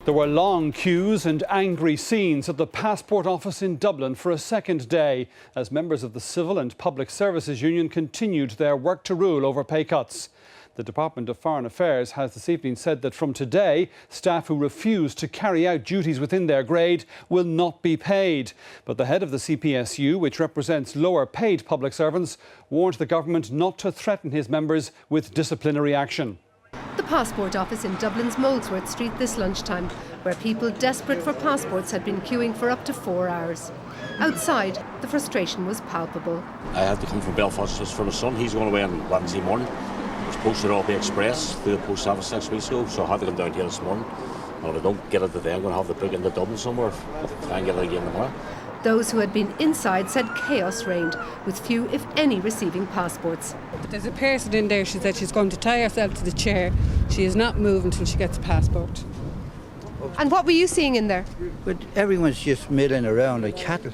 There were long queues and angry scenes at the passport office in Dublin for a second day as members of the Civil and Public Services Union continued their work to rule over pay cuts. The Department of Foreign Affairs has this evening said that from today, staff who refuse to carry out duties within their grade will not be paid. But the head of the CPSU, which represents lower paid public servants, warned the government not to threaten his members with disciplinary action. The passport office in Dublin's Molesworth Street this lunchtime, where people desperate for passports had been queuing for up to 4 hours. Outside, the frustration was palpable. I had to come from Belfast just for my son. He's going away on Wednesday morning. It was posted off the Express through the post office 6 weeks ago, so I had to come down here this morning. And if I don't get it today, I'm going to have to book into Dublin somewhere. I'll try and get it again tomorrow. Those who had been inside said chaos reigned, with few, if any, receiving passports. There's a person in there, she said she's going to tie herself to the chair. She is not moving until she gets a passport. And what were you seeing in there? But everyone's just milling around like cattle.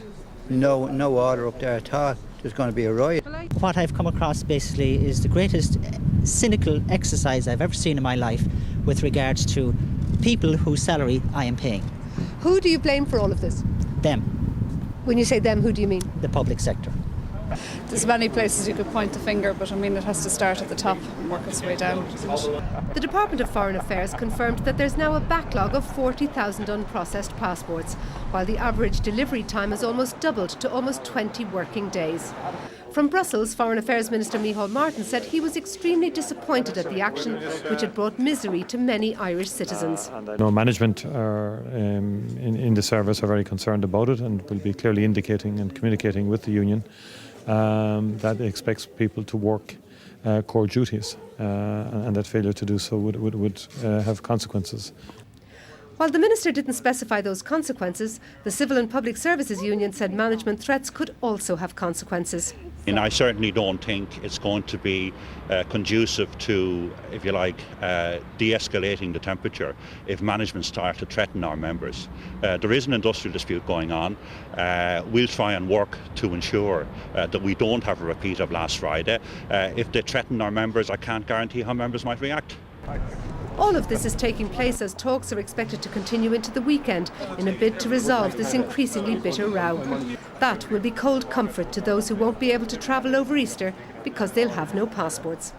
No order up there at all. There's going to be a riot. What I've come across basically is the greatest cynical exercise I've ever seen in my life with regards to people whose salary I am paying. Who do you blame for all of this? Them. When you say them, who do you mean? The public sector. There's many places you could point the finger, but I mean it has to start at the top and work its way down. The Department of Foreign Affairs confirmed that there's now a backlog of 40,000 unprocessed passports, while the average delivery time has almost doubled to almost 20 working days. From Brussels, Foreign Affairs Minister Micheál Martin said he was extremely disappointed at the action, which had brought misery to many Irish citizens. Management in the service are very concerned about it and will be clearly indicating and communicating with the union that it expects people to work core duties and that failure to do so would have consequences. While the minister didn't specify those consequences, the Civil and Public Services Union said management threats could also have consequences. And I certainly don't think it's going to be conducive to, if you like, de-escalating the temperature if management start to threaten our members. There is an industrial dispute going on. We'll try and work to ensure that we don't have a repeat of last Friday. If they threaten our members, I can't guarantee how members might react. All of this is taking place as talks are expected to continue into the weekend in a bid to resolve this increasingly bitter row. That will be cold comfort to those who won't be able to travel over Easter because they'll have no passports.